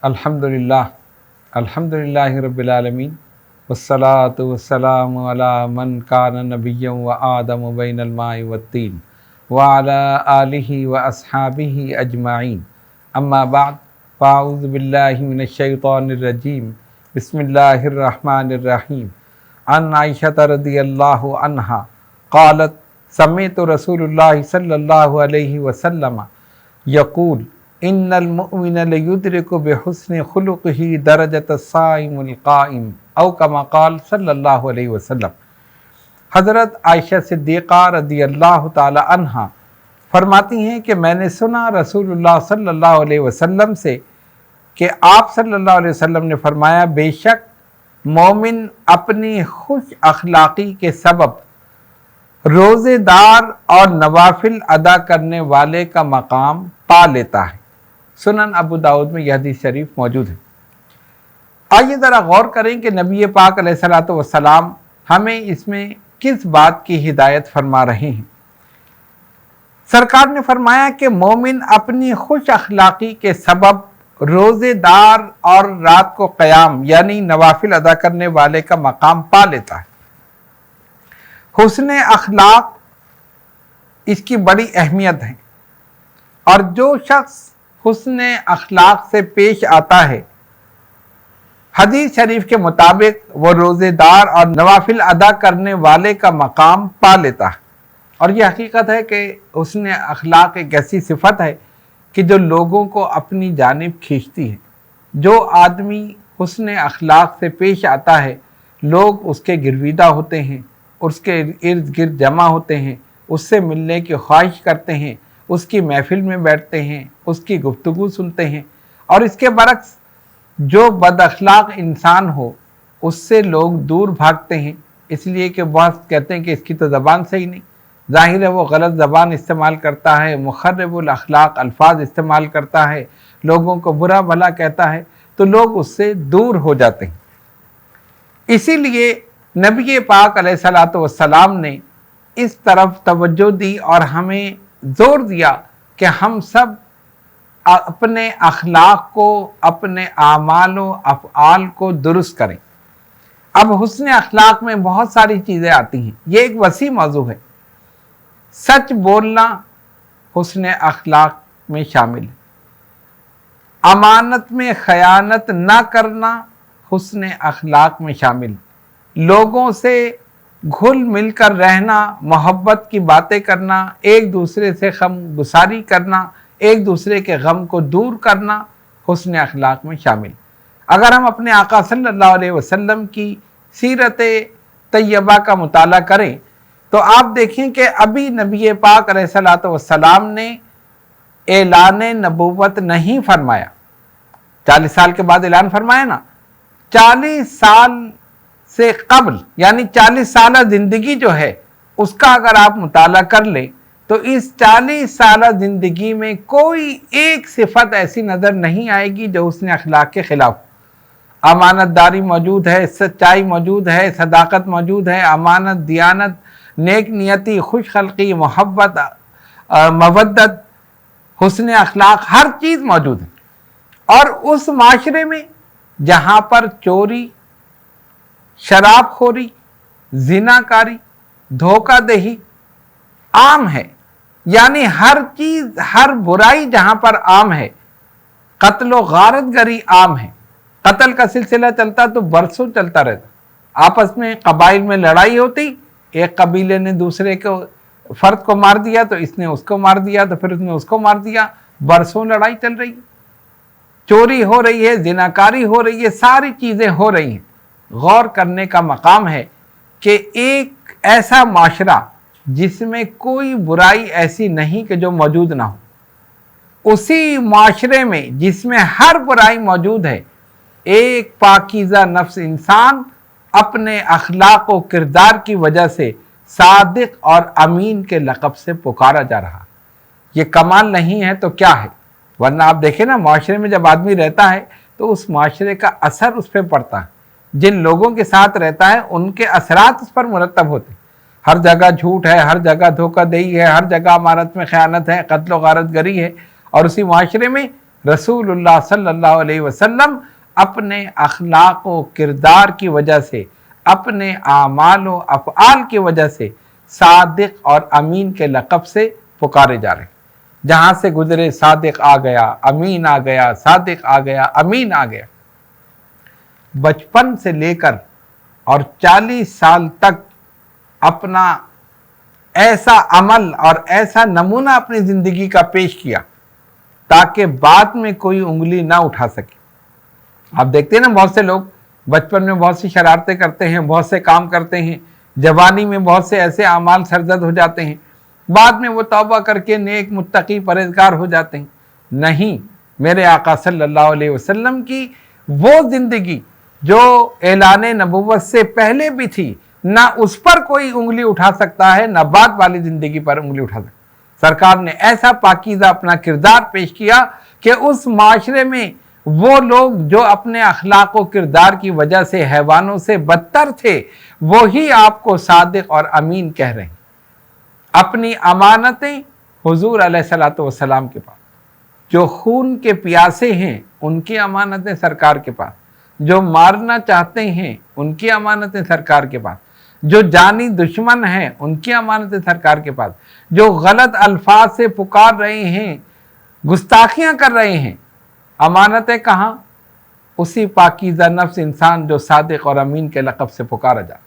अल्हम्दुलिल्लाह रब्बिल आलमीन वस्सलातु वस्सलामु अला मन कान नबिय्यन व आदम बैनल माइ वत्तीन व अला आलिहि व अस्हाबिहि अजमाइन अम्मा बाद फ़अऊज़ु बिल्लाहि मिनश शैतानिर रजीम बिस्मिल्लाहिर रहमानिर रहीम अन आइशा रज़ियल्लाहु अन्हा क़ालत समिअतु रसूलुल्लाहि सल्लल्लाहु अलैहि वसल्लम यक़ूल इन्नल मुमिन लयुद्रिकु बिहुस्नि खुलुक़िही दरजतस्साइमिल क़ाइम औ कमा क़ाल सल्लल्लाहु अलैहि वसल्लम। हज़रत आयशा सिद्दीक़ा रज़ियल्लाहु ताला अन्हा फरमाती हैं कि मैंने सुना रसूलुल्लाह सल्लल्लाहु अलैहि वसल्लम से कि आप सल्लल्लाहु अलैहि वसल्लम ने फरमाया, बेशक मोमिन अपनी खुश अखलाक़ी के सबब रोज़ेदार और नवाफिल अदा करने वाले का मकाम पा लेता है। सुनन अबू दाऊद में यह हदीस शरीफ मौजूद है। आइए ज़रा गौर करें कि नबी पाक अलैहिस्सलातु वस्सलाम हमें इसमें किस बात की हिदायत फरमा रहे हैं। सरकार ने फरमाया कि मोमिन अपनी खुश अखलाक़ी के सबब रोज़ेदार और रात को क़याम यानी नवाफिल अदा करने वाले का मकाम पा लेता है। हुस्न अखलाक इसकी बड़ी अहमियत है और जो शख्स हुस्न अखलाक से पेश आता है, हदीस शरीफ के मुताबिक वो रोज़ेदार और नवाफिल अदा करने वाले का मकाम पा लेता है। और ये हकीकत है कि हुस्न अखलाक एक ऐसी सिफत है कि जो लोगों को अपनी जानिब खींचती है। जो आदमी हुस्न अखलाक से पेश आता है, लोग उसके गिरविदा होते हैं, उसके इर्द गिर्द जमा होते हैं, उससे मिलने की ख्वाहिश करते हैं, उसकी महफिल में बैठते हैं, उसकी गुफ्तगू सुनते हैं। और इसके बरक्स जो बद अखलाक इंसान हो उससे लोग दूर भागते हैं, इसलिए कि बहुत कहते हैं कि इसकी तो ज़बान सही नहीं, ज़ाहिर है वो गलत ज़बान इस्तेमाल करता है, मुखर्रिबुल अखलाक अल्फाज इस्तेमाल करता है, लोगों को बुरा भला कहता है, तो लोग उससे दूर हो जाते हैं। इसीलिए नबी पाक अलैहिस्सलातु वस्सलाम ने इस तरफ तवज्जो दी और हमें ज़ोर दिया कि हम सब अपने अखलाक को, अपने आमाल व अफ़आल को दुरुस्त करें। अब हुस्न अखलाक में बहुत सारी चीज़ें आती हैं, ये एक वसी मौजू है। सच बोलना हुस्न अखलाक में शामिल है। अमानत में खयानत ना करना हुस्न अखलाक में शामिल है। लोगों से घुल मिलकर रहना, मोहब्बत की बातें करना, एक दूसरे से गम गुसारी करना, एक दूसरे के गम को दूर करना हुस्न अखलाक में शामिल। अगर हम अपने आका सल्लल्लाहु अलैहि वसल्लम की सीरत तैयबा का मुताला करें तो आप देखें कि अभी नबी पाक अलैहिस्सलातु वस्सलाम ने ऐलान नबूवत नहीं फरमाया। 40 साल के बाद ऐलान फरमाया ना, 40 साल से कबल यानी 40 साल ज़िंदगी जो है उसका अगर आप मुताला कर लें तो इस 40 साल ज़िंदगी में कोई एक सिफत ऐसी नज़र नहीं आएगी जो उसने अखलाक के ख़िलाफ़। अमानतदारी मौजूद है, सच्चाई मौजूद है, सदाकत मौजूद है, अमानत, दियानत, नेक नियति, खुश खल्क़ी, मोहब्बत, मवद्दत, हुस्न अखलाक, हर चीज़ मौजूद है। और उस माशरे में जहाँ पर चोरी, शराबखोरी, जिनाकारी, धोखादही आम है, यानी हर चीज़, हर बुराई जहाँ पर आम है, कत्ल व गारतगरी आम है। कत्ल का सिलसिला चलता तो बरसों चलता रहता। आपस में कबाइल में लड़ाई होती, एक कबीले ने दूसरे को फर्द को मार दिया तो इसने उसको मार दिया, तो फिर उसने उसको मार दिया, बरसों लड़ाई चल रही है। चोरी हो रही है, जिनाकारी हो रही है, सारी चीज़ें हो रही हैं। गौर करने का मकाम है कि एक ऐसा माशरा जिसमें कोई बुराई ऐसी नहीं कि जो मौजूद ना हो, उसी माशरे में जिसमें हर बुराई मौजूद है, एक पाकीज़ा नफ्स इंसान अपने अखलाक व किरदार की वजह से सादिक और अमीन के लक़ब से पुकारा जा रहा। ये कमाल नहीं है तो क्या है? वरना आप देखें ना, माशरे में जब आदमी रहता है तो उस माशरे का असर उस पर पड़ता है। जिन लोगों के साथ रहता है उनके असरात उस पर मुरतब होते हैं। हर जगह झूठ है, हर जगह धोखाधड़ी है, हर जगह अमानत में ख़यानत है, कत्ल व गारतगरी है, और उसी माशरे में रसूलुल्लाह सल्लल्लाहु अलैहि वसल्लम अपने अखलाक व किरदार की वजह से, अपने आमाल व अफ़आल की वजह से सादिक और अमीन के लक़ब से पुकारे जा रहे हैं। जहाँ से गुजरे सादिक आ गया, अमीन आ गया, सादिक आ गया, अमीन आ गया। बचपन से लेकर और 40 साल तक अपना ऐसा अमल और ऐसा नमूना अपनी ज़िंदगी का पेश किया ताकि बाद में कोई उंगली ना उठा सके। आप देखते हैं ना, बहुत से लोग बचपन में बहुत सी शरारतें करते हैं, बहुत से काम करते हैं, जवानी में बहुत से ऐसे अमाल सरजद हो जाते हैं, बाद में वो तौबा करके नेक मुत्तकी परहेज़गार हो जाते हैं। नहीं, मेरे आका सल्लल्लाहु अलैहि वसल्लम की वो ज़िंदगी जो ऐलान नबुव्वत से पहले भी थी, ना उस पर कोई उंगली उठा सकता है, ना बाद वाली ज़िंदगी पर उंगली उठा सकता है। सरकार ने ऐसा पाकीज़ा अपना किरदार पेश किया कि उस माशरे में वो लोग जो अपने अखलाक व किरदार की वजह से हैवानों से बदतर थे, वो ही आपको सादिक और अमीन कह रहे हैं। अपनी अमानतें हुजूर अलैहिस्सलातु वस्सलाम के पास, जो खून के प्यासे हैं उनकी अमानतें सरकार के पास, जो मारना चाहते हैं उनकी अमानतें सरकार के पास, जो जानी दुश्मन हैं उनकी अमानतें सरकार के पास, जो गलत अल्फाज से पुकार रहे हैं, गुस्ताखियाँ कर रहे हैं, अमानतें कहाँ? उसी पाकीज़ा नफ्स इंसान जो सादिक और अमीन के लक़ब से पुकारा जा।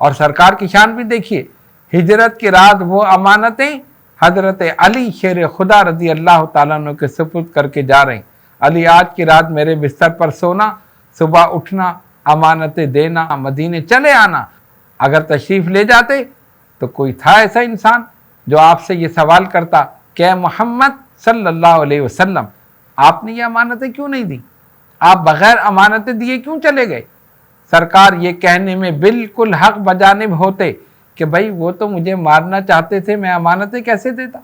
और सरकार की शान भी देखिए, हिजरत की रात वो अमानतें हज़रत अली शेर खुदा रज़ी अल्लाह ताला अन्हु के सुपुर्द करके जा रहे हैं। अली, आज की रात मेरे बिस्तर पर सोना, सुबह उठना, अमानतें देना, मदीने चले आना। अगर तशरीफ़ ले जाते तो कोई था ऐसा इंसान जो आपसे ये सवाल करता कि मोहम्मद सल्लल्लाहु अलैहि वसल्लम, आपने ये अमानतें क्यों नहीं दी? आप बग़ैर अमानतें दिए क्यों चले गए? सरकार ये कहने में बिल्कुल हक़ बजानिब होते कि भाई वो तो मुझे मारना चाहते थे, मैं अमानतें कैसे देता?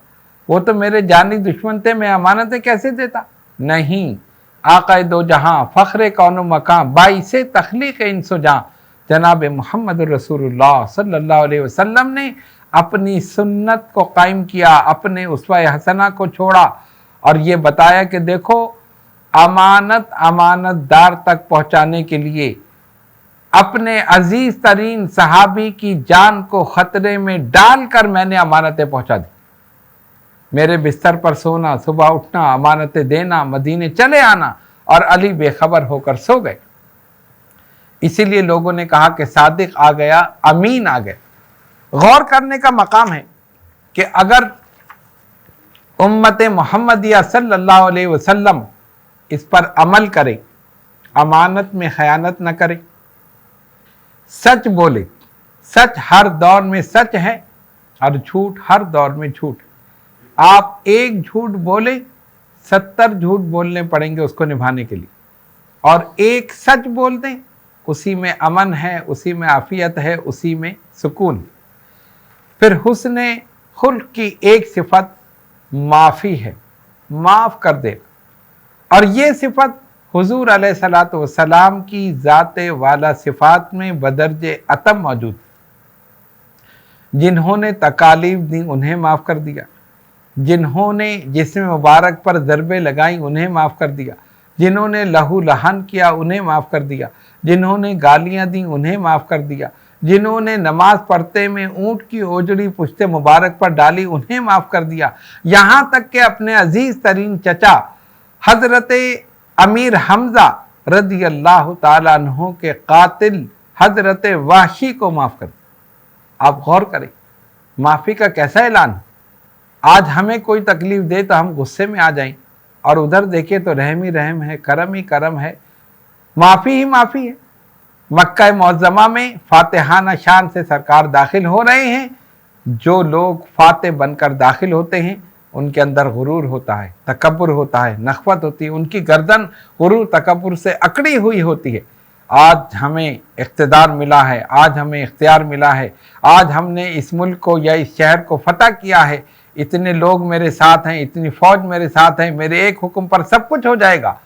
वो तो मेरे जानी दुश्मन थे, मैं अमानतें कैसे देता? नहीं, आक़ाए दो जहां, फ़ख्र कौन मकां, बाइसे तख्लीक़ इंसो जहां, जनाब मोहम्मद रसूलुल्लाह सल्लल्लाहु अलैहि वसल्लम ने अपनी सुन्नत को कायम किया, अपने उसवा हसना को छोड़ा और ये बताया कि देखो, अमानत अमानतदार तक पहुँचाने के लिए अपने अजीज़ तरीन सहाबी की जान को ख़तरे में डालकर मैंने अमानतें पहुँचा दी। मेरे बिस्तर पर सोना, सुबह उठना, अमानतें देना, मदीने चले आना, और अली बेखबर होकर सो गए। इसीलिए लोगों ने कहा कि सादिक आ गया, अमीन आ गया। गौर करने का मकाम है कि अगर उम्मत मुहम्मदिया सल्लल्लाहु अलैहि वसल्लम इस पर अमल करे, अमानत में खयानत न करे, सच बोले, सच हर दौर में सच है और झूठ हर दौर में झूठ। आप एक झूठ बोले, 70 झूठ बोलने पड़ेंगे उसको निभाने के लिए, और एक सच बोल दें, उसी में अमन है, उसी में आफियत है, उसी में सुकून। फिर हुस्ने खुल्क की एक सिफत माफ़ी है, माफ़ कर दे। और ये सिफत हुजूर अलैहिस्सलातु वस्सलाम की ज़ाते वाला सिफ़ात में बदर्जे अतम मौजूद। जिन्होंने तकालीफ दी उन्हें माफ़ कर दिया, जिन्होंने जिस्म मुबारक पर ज़रबे लगाई उन्हें माफ़ कर दिया, जिन्होंने लहू लहन किया उन्हें माफ़ कर दिया, जिन्होंने गालियाँ दी उन्हें माफ़ कर दिया, जिन्होंने नमाज पढ़ते में ऊँट की ओजड़ी पुश्ते मुबारक पर डाली उन्हें माफ़ कर दिया। यहाँ तक कि अपने अजीज़ तरीन चचा हज़रत अमीर हमज़ा रज़ी अल्लाह ताला अन्हु के कातिल हज़रत वाशी को माफ़ कर दिया। आप गौर करें, माफ़ी का कैसा ऐलान। आज हमें कोई तकलीफ़ दे तो हम गुस्से में आ जाएं, और उधर देखें तो रहम ही रहम है, करम ही करम है, माफ़ी ही माफ़ी है। मक्का मुअज़्ज़मा में फ़ातिहाना शान से सरकार दाखिल हो रहे हैं। जो लोग फ़ातिह बनकर दाखिल होते हैं उनके अंदर गुरूर होता है, तकब्बुर होता है, नख़वत होती है, उनकी गर्दन गुरूर तकब्बुर से अकड़ी हुई होती है। आज हमें इक़्तिदार मिला है, आज हमें इख्तियार मिला है, आज हमने इस मुल्क को या इस शहर को फ़तह किया है, इतने लोग मेरे साथ हैं, इतनी फ़ौज मेरे साथ है, मेरे एक हुक्म पर सब कुछ हो जाएगा।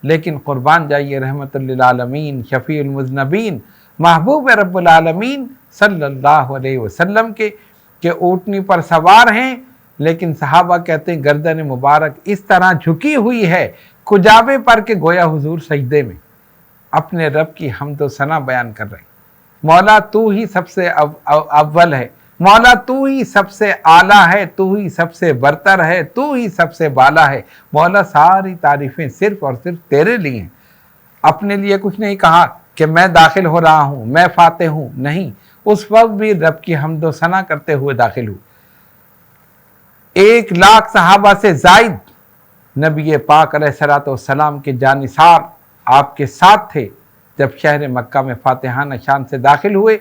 लेकिन कुर्बान जाइए रहमतुल लिल आलमीन, शफ़ीउल मुज़नबीन, महबूब रब्बुल आलमीन सल्लल्लाहु अलैहि वसल्लम के ऊँटनी पर सवार हैं, लेकिन सहाबा कहते हैं गर्दन मुबारक इस तरह झुकी हुई है, کجاوے پر کے گویا حضور سجدے میں اپنے رب کی حمد و ثنا بیان کر رہے ہیں۔ مولا تو ہی سب سے اول ہے، مولا تو ہی سب سے اعلیٰ ہے، تو ہی سب سے برتر ہے، تو ہی سب سے بالا ہے، مولا ساری تعریفیں صرف اور صرف تیرے لیے ہیں۔ اپنے لیے کچھ نہیں کہا کہ میں داخل ہو رہا ہوں، میں فاتح ہوں، نہیں، اس وقت بھی رب کی حمد و ثنا کرتے ہوئے داخل ہوئے۔ 1,00,000 صحابہ سے زائد نبی پاک علیہ السلام کے جانثار آپ کے ساتھ تھے جب شہر مکہ میں فاتحانہ شان سے داخل ہوئے۔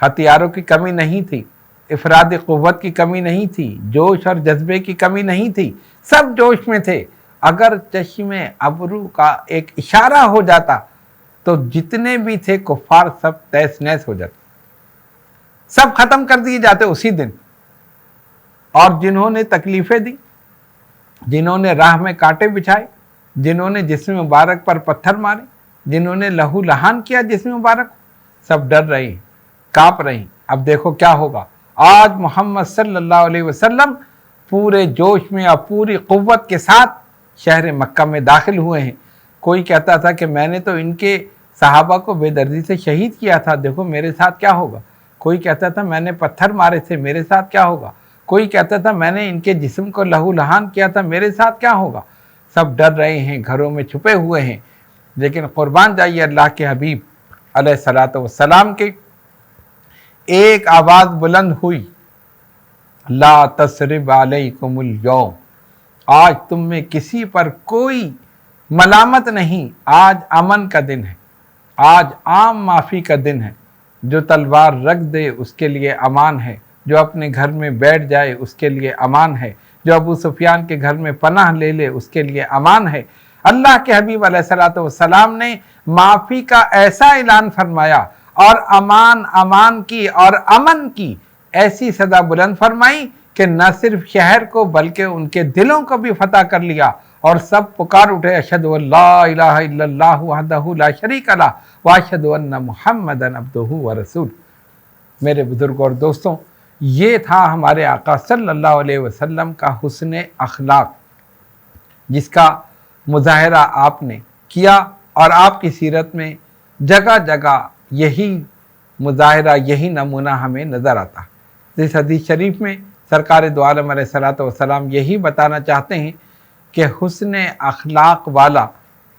ہتھیاروں کی کمی نہیں تھی، افراد قوت کی کمی نہیں تھی، جوش اور جذبے کی کمی نہیں تھی، سب جوش میں تھے۔ اگر چشم ابرو کا ایک اشارہ ہو جاتا تو جتنے بھی تھے کفار سب تیس نیس ہو جاتے، سب ختم کر دیے جاتے اسی دن۔ اور جنہوں نے تکلیفیں دی، جنہوں نے راہ میں کانٹے بچھائے، جنہوں نے جسم مبارک پر پتھر مارے، جنہوں نے لہو لہان کیا جسم مبارک، سب ڈر رہے ہیں، کانپ رہے ہیں۔ اب دیکھو کیا ہوگا۔ آج محمد صلی اللہ علیہ وسلم پورے جوش میں اور پوری قوت کے ساتھ شہر مکہ میں داخل ہوئے ہیں۔ کوئی کہتا تھا کہ میں نے تو ان کے صحابہ کو بے دردی سے شہید کیا تھا، دیکھو میرے ساتھ کیا ہوگا۔ کوئی کہتا تھا میں نے پتھر مارے تھے، میرے ساتھ کیا ہوگا۔ کوئی کہتا تھا میں نے ان کے جسم کو لہو لہان کیا تھا، میرے ساتھ کیا ہوگا۔ سب ڈر رہے ہیں، گھروں میں چھپے ہوئے ہیں۔ لیکن قربان جائیے اللہ کے حبیب علیہ السلام کے، ایک آواز بلند ہوئی، لا تثرب علیکم اليوم، آج تم میں کسی پر کوئی ملامت نہیں، آج امن کا دن ہے، آج عام معافی کا دن ہے۔ جو تلوار رکھ دے اس کے لیے امان ہے، جو اپنے گھر میں بیٹھ جائے اس کے لیے امان ہے، جو ابو سفیان کے گھر میں پناہ لے لے اس کے لیے امان ہے۔ اللہ کے حبیب علیہ السلام نے معافی کا ایسا اعلان فرمایا اور امان کی اور امن کی ایسی صدا بلند فرمائی کہ نہ صرف شہر کو بلکہ ان کے دلوں کو بھی فتح کر لیا، اور سب پکار اٹھے، اشہد ان لا الہ الا اللہ وحدہ لا شریک لہ واشہد ان محمدا عبدہ ورسولہ۔ میرے بزرگوں اور دوستوں، یہ تھا ہمارے آقا صلی اللہ علیہ وسلم کا حسن اخلاق، جس کا مظاہرہ آپ نے کیا، اور آپ کی سیرت میں جگہ جگہ یہی مظاہرہ، یہی نمونہ ہمیں نظر آتا۔ اس حدیث شریف میں سرکار دو عالم علیہ السلام یہی بتانا چاہتے ہیں کہ حسن اخلاق والا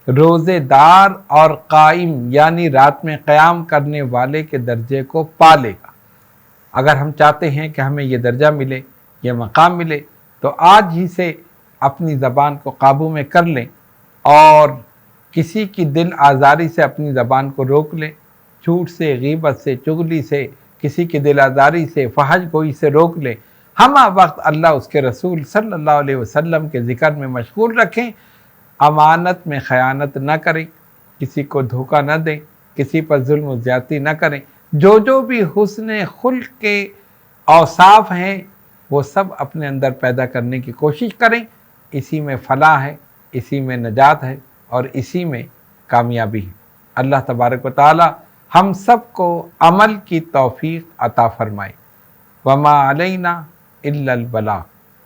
روزے دار اور قائم یعنی رات میں قیام کرنے والے کے درجے کو پا لے گا۔ اگر ہم چاہتے ہیں کہ ہمیں یہ درجہ ملے، یہ مقام ملے، تو آج ہی سے اپنی زبان کو قابو میں کر لیں اور کسی کی دل آزاری سے اپنی زبان کو روک لیں، جھوٹ سے، غیبت سے، چغلی سے، کسی کی دل آزاری سے، فحش گوئی سے روک لیں۔ ہمہ وقت اللہ اس کے رسول صلی اللہ علیہ وسلم کے ذکر میں مشغول رکھیں، امانت میں خیانت نہ کریں، کسی کو دھوکہ نہ دیں، کسی پر ظلم و زیادتی نہ کریں۔ جو بھی حسن خلق کے اوصاف ہیں وہ سب اپنے اندر پیدا کرنے کی کوشش کریں۔ اسی میں فلاح ہے، اسی میں نجات ہے، اور اسی میں کامیابی ہے۔ اللہ تبارک و تعالی ہم سب کو عمل کی توفیق عطا فرمائے۔ وما علینا الا البلاغ۔